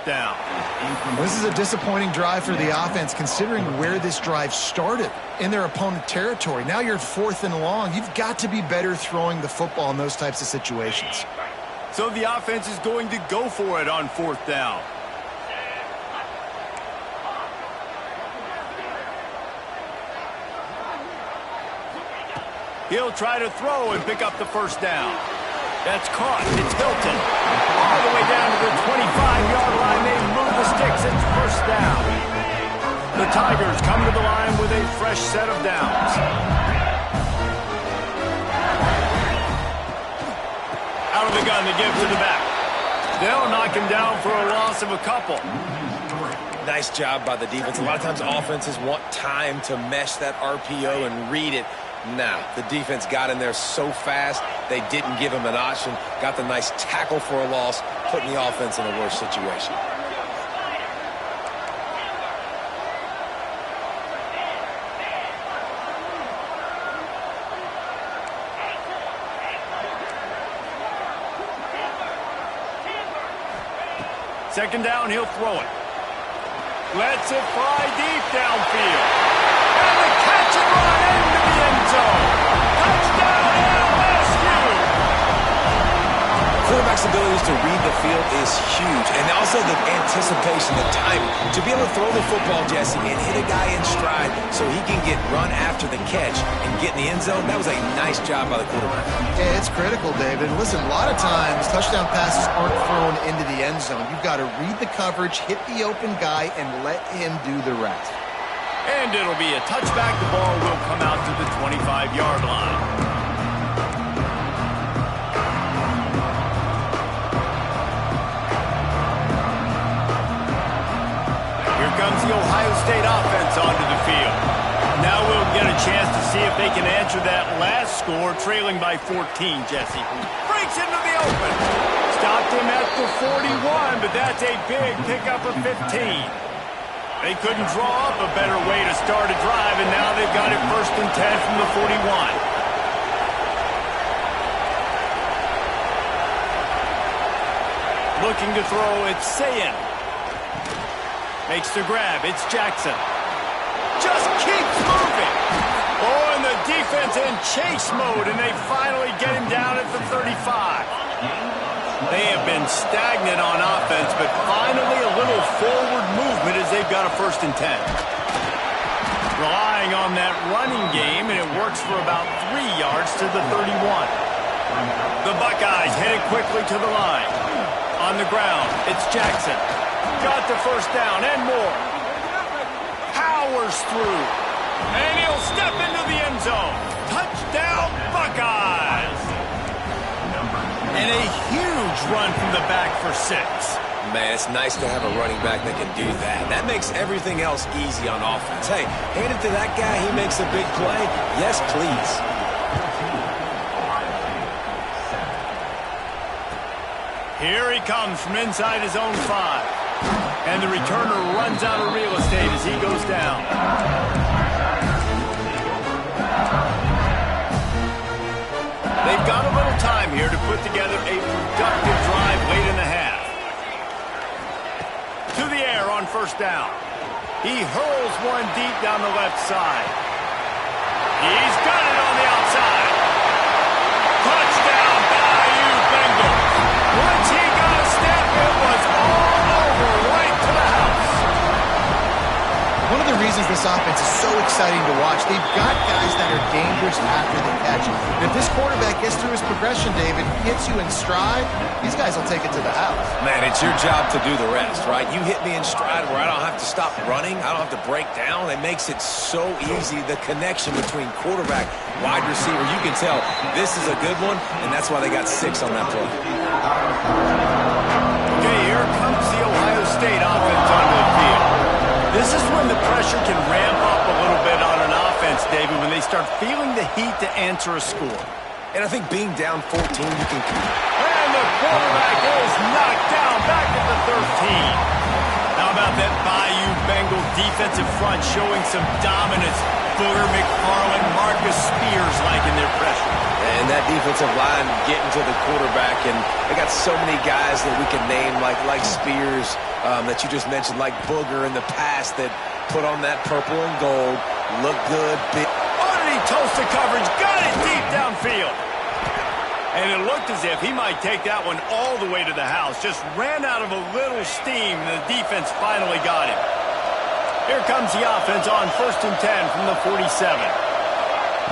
Down.
This is a disappointing drive for the offense, considering where this drive started, in their opponent territory. Now you're 4th and long. You've got to be better throwing the football in those types of situations.
So the offense is going to go for it on 4th down. He'll try to throw and pick up the first down. That's caught. It's Hilton. All the way down to the 25-yard line. They move the sticks. It's first down. The Tigers come to the line with a fresh set of downs. Out of the gun to give to the back. They'll knock him down for a loss of a couple.
Nice job by the defense. A lot of times offenses want time to mesh that RPO and read it. Now, the defense got in there so fast, they didn't give him an option. Got the nice tackle for a loss, putting the offense in a worse situation.
Second down, he'll throw it. Lets it fly deep downfield. And the catch and run into the end zone. Touchdown, LSU!
Quarterback's abilities to read the field is huge, and also the anticipation, the timing. To be able to throw the football, Jesse, and hit a guy in stride so he can get run after the catch and get in the end zone, that was a nice job by the quarterback.
Yeah, it's critical, David. Listen, a lot of times touchdown passes aren't thrown into the end zone. You've got to read the coverage, hit the open guy, and let him do the rest.
And it'll be a touchback. The ball will come out to the 25-yard line. Here comes the Ohio State offense onto the field. Now we'll get a chance to see if they can answer that last score, trailing by 14, Jesse. Breaks into the open. Stopped him at the 41, but that's a big pickup of 15. They couldn't draw up a better way to start a drive, and now they've got it 1st and 10 from the 41. Looking to throw, it's Sayin. Makes the grab, it's Jackson. Just keeps moving. Oh, and the defense in chase mode, and they finally get him down at the 35. They have been stagnant on offense, but finally a little forward movement as they've got a 1st and 10. Relying on that running game, and it works for about 3 yards to the 31. The Buckeyes headed quickly to the line. On the ground, it's Jackson. Got the first down and more. Powers through. And he'll step into the end zone. Touchdown, Buckeyes! And a huge run from the back for 6.
Man, it's nice to have a running back that can do that. That makes everything else easy on offense. Hey, hand it to that guy. He makes a big play. Yes, please.
Here he comes from inside his own 5. And the returner runs out of real estate as he goes down. They've got a little time time here to put together a productive drive late in the half. To the air on first down. He hurls one deep down the left side. He's got it on the outside. Touchdown, Bayou Bengals. Once he got a step, it was all over right to the house.
One of the reasons this offense is so exciting to watch, they've got guys that are dangerous after the catch. And if this quarterback gets through his progression, David, hits you in stride, these guys will take it to the house.
Man, it's your job to do the rest, right? You hit me in stride where I don't have to stop running. I don't have to break down. It makes it so easy, the connection between quarterback, wide receiver. You can tell this is a good one, and that's why they got 6 on that play.
Okay, here comes the Ohio State offense onto the field. This is when the pressure can ramp up a little bit on an offense, David, when they start feeling the heat to answer a score.
And I think being down 14, you can...
And the quarterback is knocked down back at the 13. How about that Bayou Bengal defensive front showing some dominance? Booger McFarland, Marcus Spears liking their pressure.
And that defensive line getting to the quarterback, and they got so many guys that we can name like Spears that you just mentioned, like Booger in the past that put on that purple and gold, look good. Big.
Oh, did he toast the coverage? Got it deep downfield. And it looked as if he might take that one all the way to the house. Just ran out of a little steam, and the defense finally got him. Here comes the offense on 1st and 10 from the 47.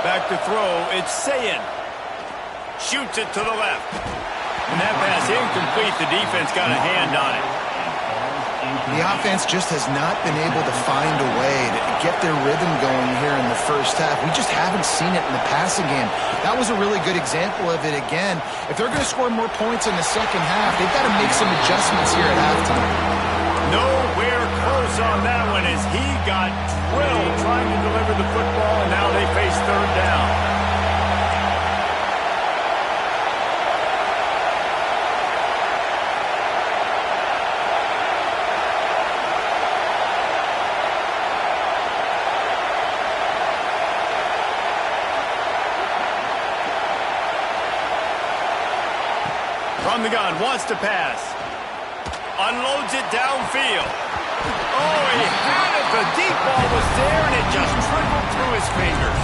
Back to throw, it's Sayin. Shoots it to the left. And that pass incomplete. The defense got a hand on it.
The offense just has not been able to find a way to get their rhythm going here in the first half. We just haven't seen it in the passing game. That was a really good example of it again. If they're going to score more points in the second half, they've got to make some adjustments here at halftime.
Nowhere close on that one as he got drilled trying to deliver the football, and now they face third down. From the gun, wants to pass. Unloads it downfield. Oh, he had it. The deep ball was there, and it just trickled through his fingers.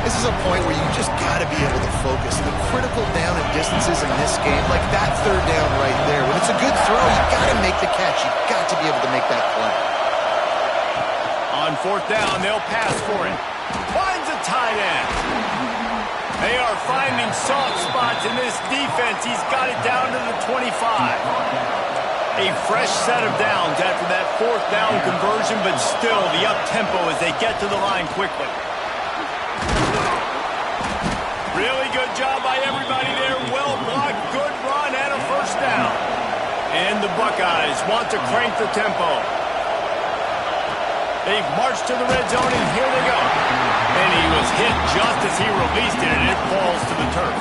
This is a point where you just got to be able to focus. The critical down and distances in this game, like that third down right there. When it's a good throw, you got to make the catch. You got to be able to make that play.
On 4th down, they'll pass for it. Finds a tight end. They are finding soft spots in this defense. He's got it down to the 25. A fresh set of downs after that 4th down conversion, but still the up-tempo as they get to the line quickly. Really good job by everybody there. Well blocked, good run, and a first down. And the Buckeyes want to crank the tempo. They've marched to the red zone, and here they go. And he was hit just as he released it, and it falls to the turf.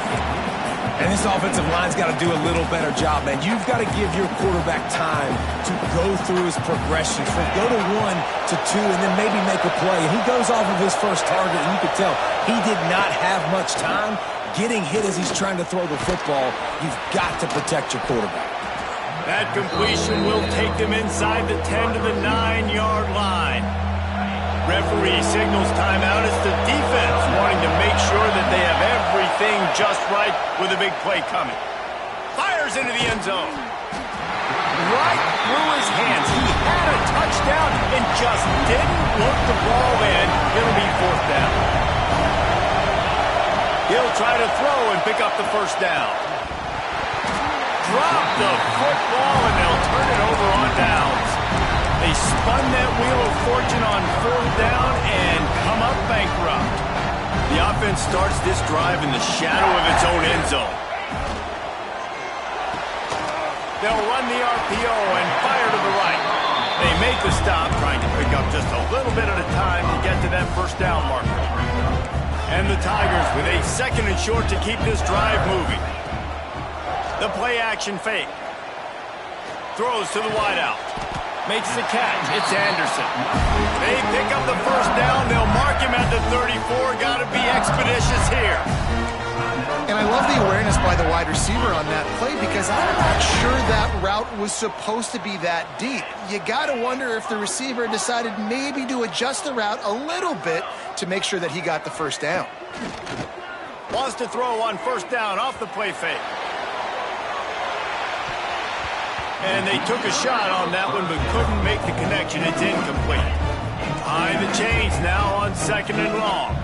And this offensive line's got to do a little better job, man. You've got to give your quarterback time to go through his progressions, from go to 1 to 2, and then maybe make a play. And he goes off of his first target, and you could tell he did not have much time getting hit as he's trying to throw the football. You've got to protect your quarterback.
That completion will take them inside the 10 to the 9-yard line. Referee signals timeout. It's the defense wanting to make sure that they have everything just right with a big play coming. Fires into the end zone. Right through his hands. He had a touchdown and just didn't look the ball in. It'll be 4th down. He'll try to throw and pick up the first down. Drop the football, and they'll turn it over on downs. They spun that wheel of fortune on 4th down and come up bankrupt. The offense starts this drive in the shadow of its own end zone. They'll run the RPO and fire to the right. They make the stop, trying to pick up just a little bit at a time to get to that first down marker. And the Tigers with a 2nd and short to keep this drive moving. The play action fake. Throws to the wideout. Makes the catch. It's Anderson. They pick up the first down. They'll mark him at the 34. Got to be expeditious here.
And I love the awareness by the wide receiver on that play because I'm not sure that route was supposed to be that deep. You got to wonder if the receiver decided maybe to adjust the route a little bit to make sure that he got the first down.
Wants to throw on first down off the play fake. And they took a shot on that one but couldn't make the connection. It's incomplete. Behind the chains now on 2nd and long.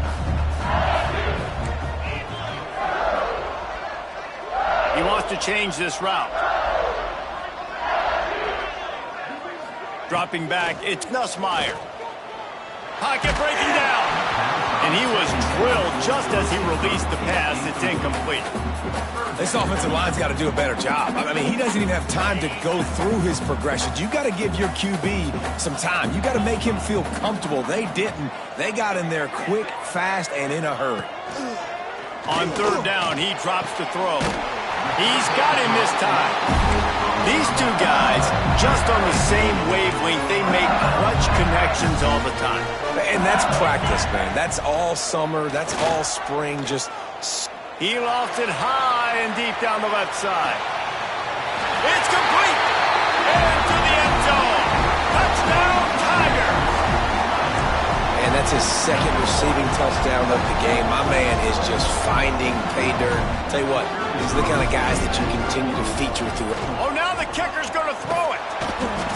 He wants to change this route. Dropping back, it's Nussmeier. Pocket breaking down. And he was drilled just as he released the pass. It's incomplete.
This offensive line's got to do a better job. I mean, he doesn't even have time to go through his progressions. You got to give your QB some time. You got to make him feel comfortable. They didn't. They got in there quick, fast, and in a hurry.
On 3rd down, he drops to throw. He's got him this time. These two guys, just on the same wavelength, they make clutch connections all the time.
And that's practice, man. That's all summer. That's all spring.
He lofts it high and deep down the left side. It's complete. Into the end zone. Touchdown, Tiger.
And that's his 2nd receiving touchdown of the game. My man is just finding pay dirt. Tell you what, these are the kind of guys that you continue to feature through it.
Oh, now the kicker's going to throw it.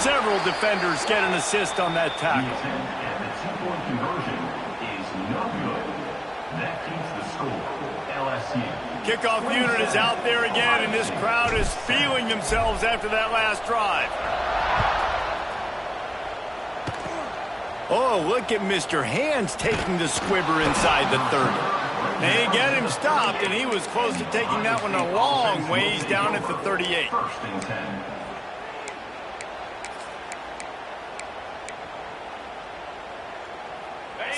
Several defenders get an assist on that tackle.
The two-point conversion is no good. That keeps the score. LSU.
Kickoff unit is out there again, and this crowd is feeling themselves after that last drive. Oh, look at Mr. Hands taking the squibber inside the 30. They get him stopped, and he was close to taking that one a long ways down at the 38.
1st and 10.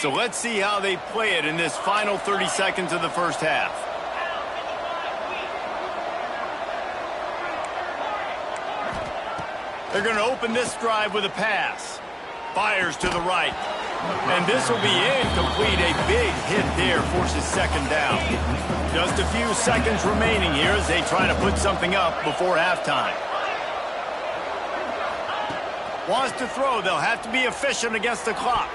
So let's see how they play it in this final 30 seconds of the first half. They're going to open this drive with a pass. Fires to the right. And this will be incomplete. A big hit there forces 2nd down. Just a few seconds remaining here as they try to put something up before halftime. Wants to throw. They'll have to be efficient against the clock.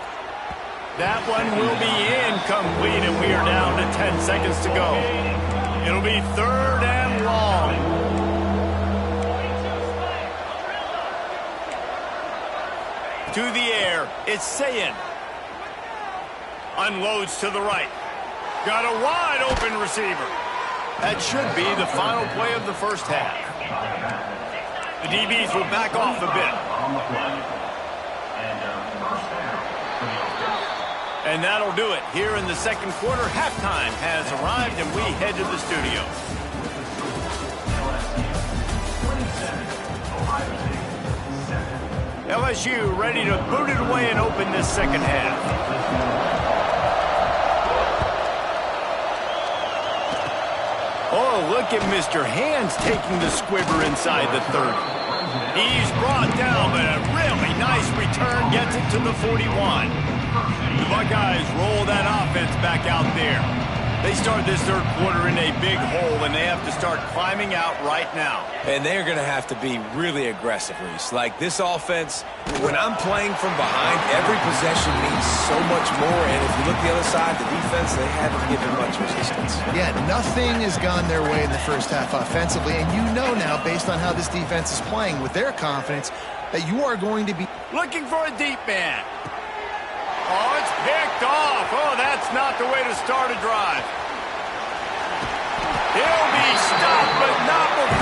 That one will be incomplete, and we are down to 10 seconds to go. It'll be 3rd and long. To the air, it's Sayin. Unloads to the right. Got a wide open receiver. That should be the final play of the first half. The DBs will back off a bit. And that'll do it. Here in the 2nd quarter, halftime has arrived, and we head to the studio. LSU ready to boot it away and open this 2nd half. Oh, look at Mr. Hands taking the squibber inside the 30. He's brought down, but a really nice return gets it to the 41. The Buckeyes roll that offense back out there. They start this 3rd quarter in a big hole, and they have to start climbing out right now.
And they're going to have to be really aggressive, Reese. Like this offense, when I'm playing from behind, every possession means so much more. And if you look the other side, the defense, they haven't given much resistance.
Yeah, nothing has gone their way in the first half offensively. And you know now, based on how this defense is playing with their confidence, that you are going to be
looking for a deep man. Oh, it's picked off. Oh, that's not the way to start a drive. He'll be stopped, but not before